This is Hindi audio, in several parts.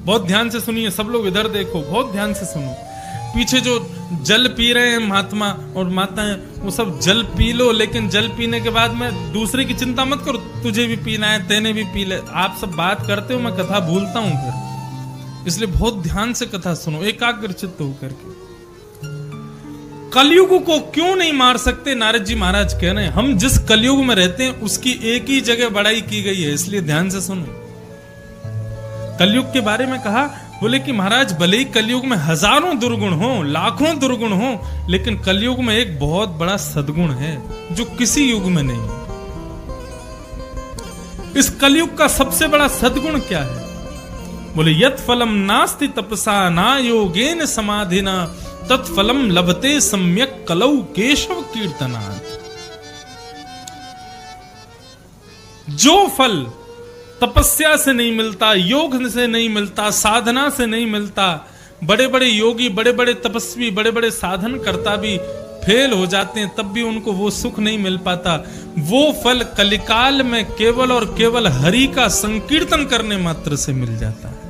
बहुत ध्यान से सुनिए सब लोग, इधर देखो, बहुत ध्यान से सुनो। पीछे जो जल पी रहे हैं महात्मा और माताएं, वो सब जल पी लो, लेकिन जल पीने के बाद में दूसरे की चिंता मत करो, तुझे भी पीना है, तेने भी पी ले। आप सब बात करते हो, मैं कथा भूलता हूं फिर, इसलिए बहुत ध्यान से कथा सुनो, एकाग्रचित्त होकर के। कलयुग को क्यों नहीं मार सकते? नारद जी महाराज कह रहे हैं, हम जिस कलयुग में रहते हैं उसकी एक ही जगह बड़ाई की गई है, इसलिए ध्यान से सुनो। कलयुग के बारे में कहा, बोले कि महाराज भले ही कलयुग में हजारों दुर्गुण हो, लाखों दुर्गुण हो, लेकिन कलयुग में एक बहुत बड़ा सद्गुण है जो किसी युग में नहीं है। इस कलयुग का सबसे बड़ा सद्गुण क्या है? बोले यत् फलम नास्ति तपसा ना योगेन समाधिना तत्फलम लभते सम्यक कलौ केशव कीर्तनात्। जो फल तपस्या से नहीं मिलता, योग से नहीं मिलता, साधना से नहीं मिलता, बड़े बड़े योगी, बड़े बड़े तपस्वी, बड़े बड़े साधन करता भी फेल हो जाते हैं, तब भी उनको वो सुख नहीं मिल पाता। वो फल कलिकाल में केवल और केवल हरि का संकीर्तन करने मात्र से मिल जाता है।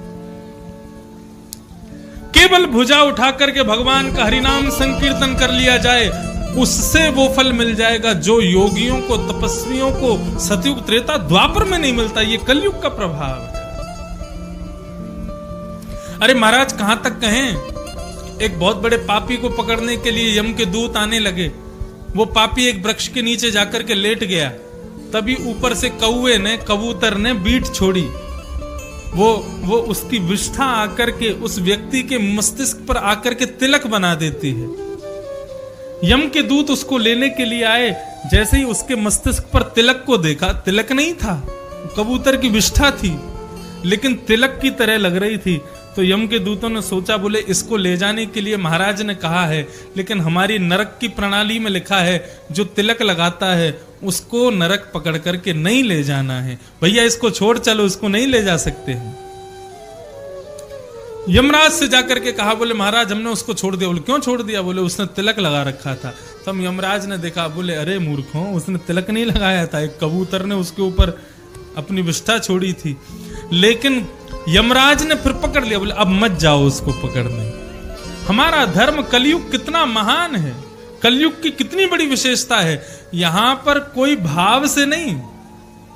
केवल भुजा उठा करके भगवान का हरिनाम संकीर्तन कर लिया जाए, उससे वो फल मिल जाएगा जो योगियों को, तपस्वियों को सतयुग त्रेता द्वापर में नहीं मिलता। ये कलयुग का प्रभाव है। अरे महाराज कहां तक कहें, एक बहुत बड़े पापी को पकड़ने के लिए यम के दूत आने लगे। वो पापी एक वृक्ष के नीचे जाकर के लेट गया, तभी ऊपर से कौवे ने, कबूतर ने बीट छोड़ी। वो उसकी विष्ठा आकर के उस व्यक्ति के मस्तिष्क पर आकर के तिलक बना देती है। यम के दूत उसको लेने के लिए आए, जैसे ही उसके मस्तिष्क पर तिलक को देखा, तिलक नहीं था, कबूतर की विष्ठा थी, लेकिन तिलक की तरह लग रही थी। तो यम के दूतों ने सोचा, बोले इसको ले जाने के लिए महाराज ने कहा है, लेकिन हमारी नरक की प्रणाली में लिखा है जो तिलक लगाता है उसको नरक पकड़ करके नहीं ले जाना है। भैया इसको छोड़ चलो, इसको नहीं ले जा सकते हैं। यमराज से जाकर के कहा, बोले महाराज हमने उसको छोड़ दिया। बोले क्यों छोड़ दिया? बोले उसने तिलक लगा रखा था। तब यमराज ने देखा, बोले अरे मूर्खों, उसने तिलक नहीं लगाया था, एक कबूतर ने उसके ऊपर अपनी विष्ठा छोड़ी थी। लेकिन यमराज ने फिर पकड़ लिया, बोले अब मत जाओ उसको पकड़ने। हमारा धर्म कलयुग कितना महान है, कलयुग की कितनी बड़ी विशेषता है। यहां पर कोई भाव से नहीं,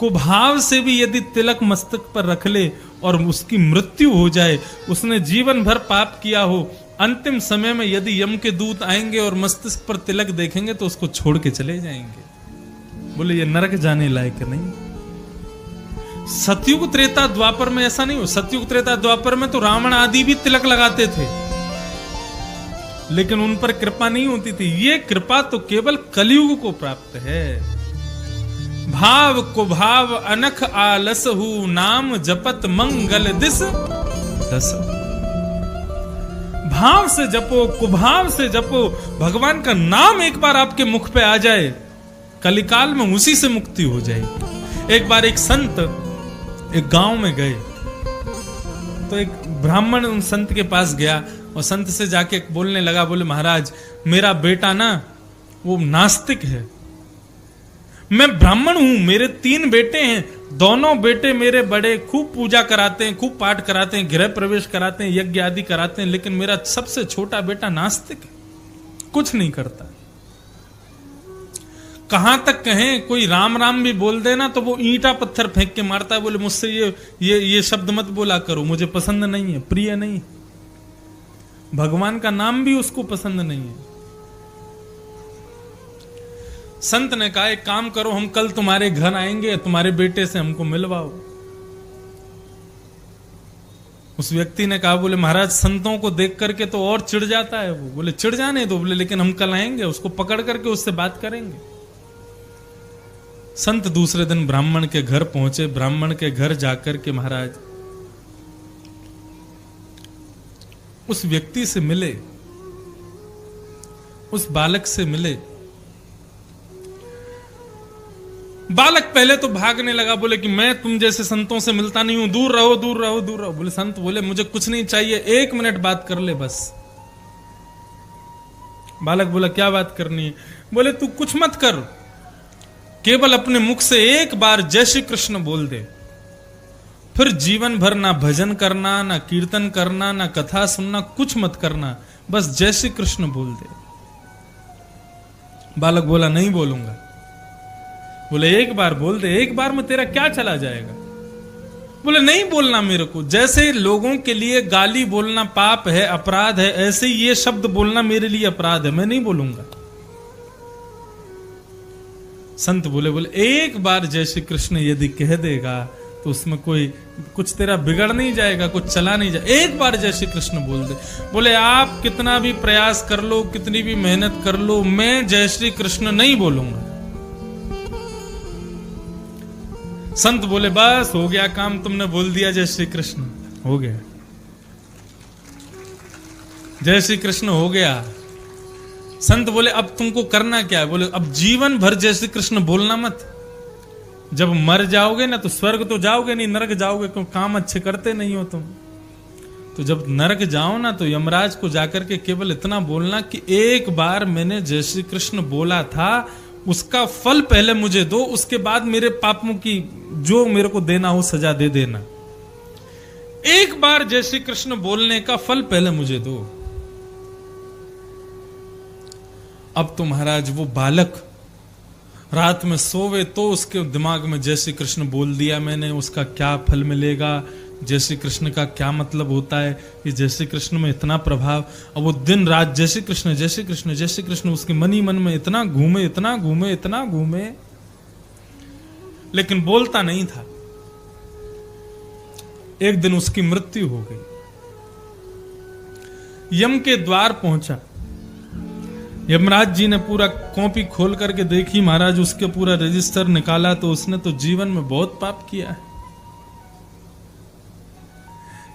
कुभाव से भी यदि तिलक मस्तक पर रख ले और उसकी मृत्यु हो जाए, उसने जीवन भर पाप किया हो, अंतिम समय में यदि यम के दूत आएंगे और मस्तिष्क पर तिलक देखेंगे तो उसको छोड़ के चले जाएंगे। बोले ये नरक जाने लायक नहीं। सतयुग त्रेता द्वापर में ऐसा नहीं हो। सतयुग त्रेता द्वापर में तो रावण आदि भी तिलक लगाते थे, लेकिन उन पर कृपा नहीं होती थी। ये कृपा तो केवल कलयुग को प्राप्त है। भाव को भाव अनख आलसहु, नाम जपत मंगल दिस दस। भाव से जपो, कुभाव से जपो, भगवान का नाम एक बार आपके मुख पे आ जाए, कलिकाल में उसी से मुक्ति हो जाएगी। एक बार एक संत एक गांव में गए, तो एक ब्राह्मण उन संत के पास गया और संत से जाके बोलने लगा, बोले महाराज मेरा बेटा ना वो नास्तिक है, मैं ब्राह्मण हूं, मेरे 3 बेटे हैं, दोनों बेटे मेरे बड़े खूब पूजा कराते हैं, खूब पाठ कराते हैं, गृह प्रवेश कराते हैं, यज्ञ आदि कराते हैं, लेकिन मेरा सबसे छोटा बेटा नास्तिक है, कुछ नहीं करता। कहां तक कहें, कोई राम राम भी बोल देना तो वो ईंटा पत्थर फेंक के मारता है। बोले मुझसे ये शब्द मत बोला करो, मुझे पसंद नहीं है, प्रिय नहीं। भगवान का नाम भी उसको पसंद नहीं है। संत ने कहा एक काम करो, हम कल तुम्हारे घर आएंगे, तुम्हारे बेटे से हमको मिलवाओ। उस व्यक्ति ने कहा, बोले महाराज संतों को देख करके तो और चिढ़ जाता है वो। बोले चिढ़ जाने दो, बोले लेकिन हम कल आएंगे, उसको पकड़ करके उससे बात करेंगे। संत दूसरे दिन ब्राह्मण के घर पहुंचे। ब्राह्मण के घर जाकर के महाराज उस व्यक्ति से मिले, उस बालक से मिले। बालक पहले तो भागने लगा, बोले कि मैं तुम जैसे संतों से मिलता नहीं हूं, दूर रहो दूर रहो दूर रहो। बोले संत बोले मुझे कुछ नहीं चाहिए, 1 मिनट बात कर ले बस। बालक बोला क्या बात करनी है? बोले तू कुछ मत कर, केवल अपने मुख से एक बार जय श्री कृष्ण बोल दे, फिर जीवन भर ना भजन करना, ना कीर्तन करना, ना कथा सुनना, कुछ मत करना, बस जय श्री कृष्ण बोल दे। बालक बोला नहीं बोलूंगा। बोले एक बार बोल दे, एक बार में तेरा क्या चला जाएगा? बोले नहीं बोलना मेरे को। जैसे लोगों के लिए गाली बोलना पाप है, अपराध है, ऐसे ही ये शब्द बोलना मेरे लिए अपराध है, मैं नहीं बोलूंगा। संत बोले एक बार जय श्री कृष्ण यदि कह देगा तो उसमें कोई कुछ तेरा बिगड़ नहीं जाएगा, कुछ चला नहीं जाएगा, एक बार जय श्री कृष्ण बोल दे। बोले आप कितना भी प्रयास कर लो, कितनी भी मेहनत कर लो, मैं जय श्री कृष्ण नहीं बोलूंगा। संत बोले बस हो गया काम, तुमने बोल दिया जय श्री कृष्ण, हो गया, जय श्री कृष्ण हो गया। संत बोले अब तुमको करना क्या है? बोले अब जीवन भर जय श्री कृष्ण बोलना मत। जब मर जाओगे ना तो स्वर्ग तो जाओगे नहीं, नरक जाओगे, क्यों काम अच्छे करते नहीं हो तुम। तो जब नरक जाओ ना तो यमराज को जाकर के केवल इतना बोलना कि एक बार मैंने जय श्री कृष्ण बोला था, उसका फल पहले मुझे दो, उसके बाद मेरे पापों की जो मेरे को देना हो सजा दे देना। एक बार जय श्री कृष्ण बोलने का फल पहले मुझे दो। अब तो महाराज वो बालक रात में सोवे तो उसके दिमाग में जय श्री कृष्ण बोल दिया मैंने, उसका क्या फल मिलेगा, जय श्री कृष्ण का क्या मतलब होता है, कि जय श्री कृष्ण में इतना प्रभाव। अब वो दिन रात जय श्री कृष्ण जय श्री कृष्ण जय श्री कृष्ण उसके मन ही मन में इतना घूमे इतना घूमे इतना घूमे, लेकिन बोलता नहीं था। एक दिन उसकी मृत्यु हो गई। यम के द्वार पहुंचा। यमराज जी ने पूरा कॉपी खोल करके देखी महाराज, उसके पूरा रजिस्टर निकाला तो उसने तो जीवन में बहुत पाप किया है।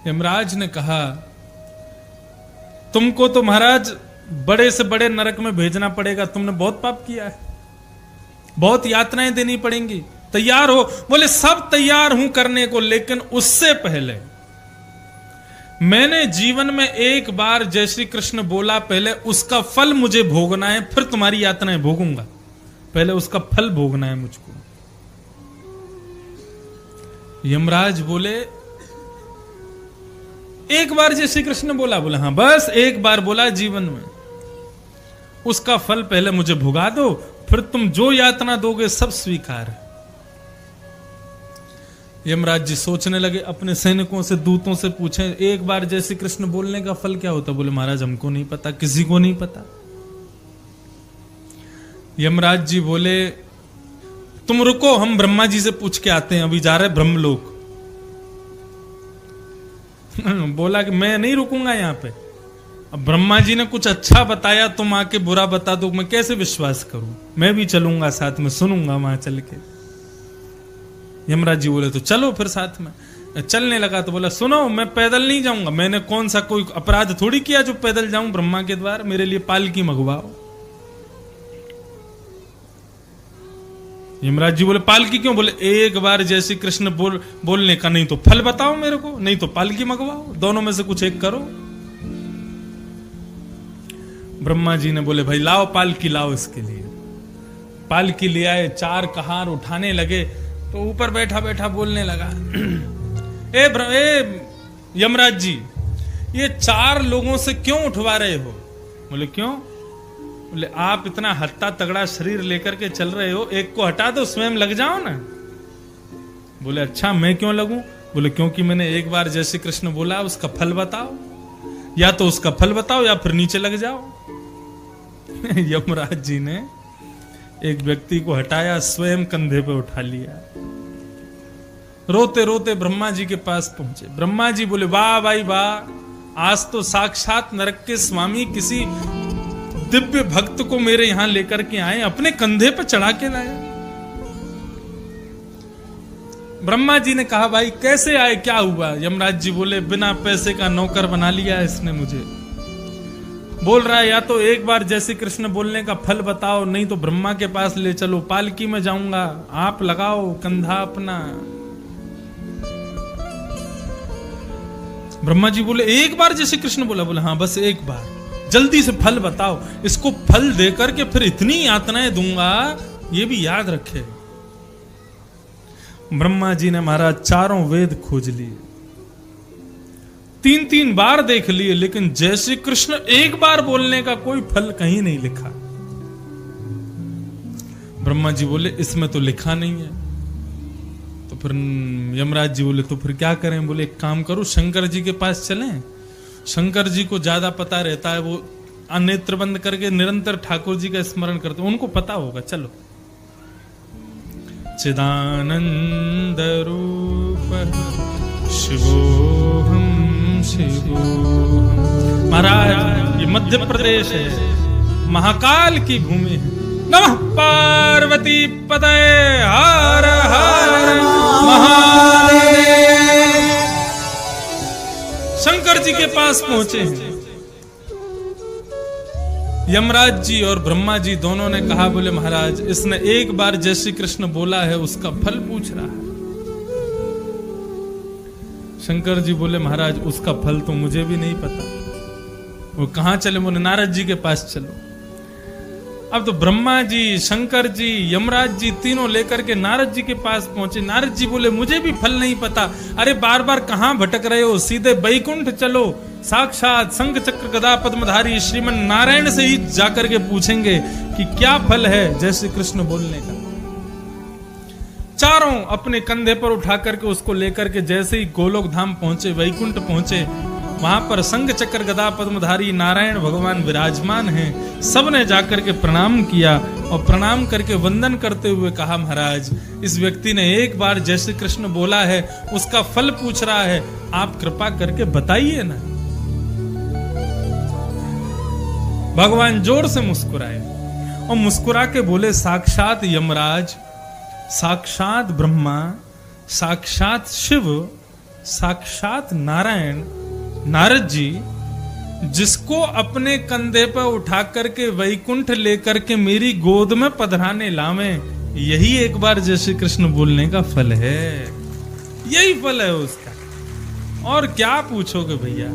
यमराज ने कहा तुमको तो महाराज बड़े से बड़े नरक में भेजना पड़ेगा, तुमने बहुत पाप किया है, बहुत यातनाएं देनी पड़ेंगी, तैयार हो? बोले सब तैयार हूं करने को, लेकिन उससे पहले मैंने जीवन में एक बार जय श्री कृष्ण बोला, पहले उसका फल मुझे भोगना है, फिर तुम्हारी यातनाएं भोगूंगा, पहले उसका फल भोगना है मुझको। यमराज बोले एक बार जय श्री कृष्ण बोला? बोला हाँ बस एक बार बोला जीवन में, उसका फल पहले मुझे भुगा दो, फिर तुम जो यातना दोगे सब स्वीकार है। यमराज जी सोचने लगे, अपने सैनिकों से दूतों से पूछे एक बार जय श्री कृष्ण बोलने का फल क्या होता? बोले महाराज हमको नहीं पता, किसी को नहीं पता। यमराज जी बोले तुम रुको, हम ब्रह्मा जी से पूछ के आते हैं, अभी जा रहे ब्रह्मलोक। बोला कि मैं नहीं रुकूंगा यहां पे, अब ब्रह्मा जी ने कुछ अच्छा बताया तुम आके बुरा बता दो, मैं कैसे विश्वास करूं? मैं भी चलूंगा साथ में, सुनूंगा वहां चल के। यमराज जी बोले तो चलो फिर साथ में। चलने लगा तो बोला सुनो मैं पैदल नहीं जाऊंगा, मैंने कौन सा कोई अपराध थोड़ी किया जो पैदल जाऊं ब्रह्मा के द्वार, मेरे लिए पालकी मंगवाओ। यमराज जी बोले पालकी क्यों? बोले एक बार जय श्री कृष्ण बोलने का, नहीं तो फल बताओ मेरे को, नहीं तो पालकी मंगवाओ, दोनों में से कुछ एक करो। ब्रह्मा जी ने बोले भाई लाओ पालकी लाओ, इसके लिए पालकी ले आए, 4 कहार उठाने लगे तो ऊपर बैठा बैठा बोलने लगा ए यमराज जी ये 4 लोगों से क्यों उठवा रहे हो? बोले क्यों? बोले आप इतना हट्टा तगड़ा शरीर लेकर के चल रहे हो, एक को हटा दो स्वयं लग जाओ ना। बोले अच्छा मैं क्यों लगूं? बोले क्योंकि मैंने एक बार जय श्री कृष्ण बोला, उसका फल बताओ, या तो उसका फल बताओ या फिर नीचे लग जाओ। यमराज जी ने एक व्यक्ति को हटाया, स्वयं कंधे पे उठा लिया, रोते रोते ब्रह्मा जी के पास पहुंचे। ब्रह्मा जी बोले वाह भाई वाह, आज तो साक्षात नरक के स्वामी किसी दिव्य भक्त को मेरे यहां लेकर के आए, अपने कंधे पे चढ़ा के लाया। ब्रह्मा जी ने कहा भाई कैसे आए, क्या हुआ? यमराज जी बोले बिना पैसे का नौकर बना लिया इसने मुझे, बोल रहा है या तो एक बार जय श्री कृष्ण बोलने का फल बताओ, नहीं तो ब्रह्मा के पास ले चलो, पालकी में जाऊंगा, आप लगाओ कंधा अपना। ब्रह्मा जी बोले एक बार जय श्री कृष्ण बोला? बोला हाँ बस एक बार, जल्दी से फल बताओ, इसको फल देकर के फिर इतनी यातनाएं दूंगा, ये भी याद रखे। ब्रह्मा जी ने महाराज चारों वेद खोज लिए, 3-3 बार देख लिए, लेकिन जय श्री कृष्ण एक बार बोलने का कोई फल कहीं नहीं लिखा। ब्रह्मा जी बोले इसमें तो लिखा नहीं है। तो फिर यमराज जी बोले तो फिर क्या करें? बोले एक काम करो, शंकर जी के पास चलें, शंकर जी को ज्यादा पता रहता है, वो नेत्र बंद करके निरंतर ठाकुर जी का स्मरण करते, उनको पता होगा, चलो। चिदानंद रूप शिवोहम शिवोहम। महाराज ये मध्य प्रदेश है, महाकाल की भूमि है। नमः पार्वती पतये हर हर महादेव। शंकर जी के पास पहुंचे हैं। यमराज जी और ब्रह्मा जी दोनों ने कहा, बोले महाराज इसने एक बार जय श्री कृष्ण बोला है, उसका फल पूछ रहा है। शंकर जी बोले महाराज उसका फल तो मुझे भी नहीं पता। वो कहां चले? बोले नारद जी के पास चलो। अब तो ब्रह्मा जी, शंकर जी, यमराज जी तीनों लेकर के नारद जी के पास पहुंचे। नारद जी बोले मुझे भी फल नहीं पता। अरे बार बार कहां भटक रहे हो? सीधे बैकुंठ चलो, साक्षात शंख चक्र गदा पद्मधारी श्रीमन नारायण से ही जाकर के पूछेंगे कि क्या फल है जय श्री कृष्ण बोलने का। चारों अपने कंधे पर उठा करके उसको लेकर के जैसे ही गोलोक धाम पहुंचे, वैकुंठ पहुंचे, वहां पर शंख चक्र गदा पद्मधारी नारायण भगवान विराजमान हैं। सबने जाकर के प्रणाम किया और प्रणाम करके वंदन करते हुए कहा महाराज इस व्यक्ति ने एक बार जय श्री कृष्ण बोला है, उसका फल पूछ रहा है, आप कृपा करके बताइए ना। भगवान जोर से मुस्कुराए और मुस्कुरा के बोले साक्षात यमराज, साक्षात ब्रह्मा, साक्षात शिव, साक्षात नारायण, नारद जी जिसको अपने कंधे पर उठा करके वैकुंठ लेकर के मेरी गोद में पधराने लावे, यही एक बार जय श्री कृष्ण बोलने का फल है। यही फल है उसका, और क्या पूछोगे भैया।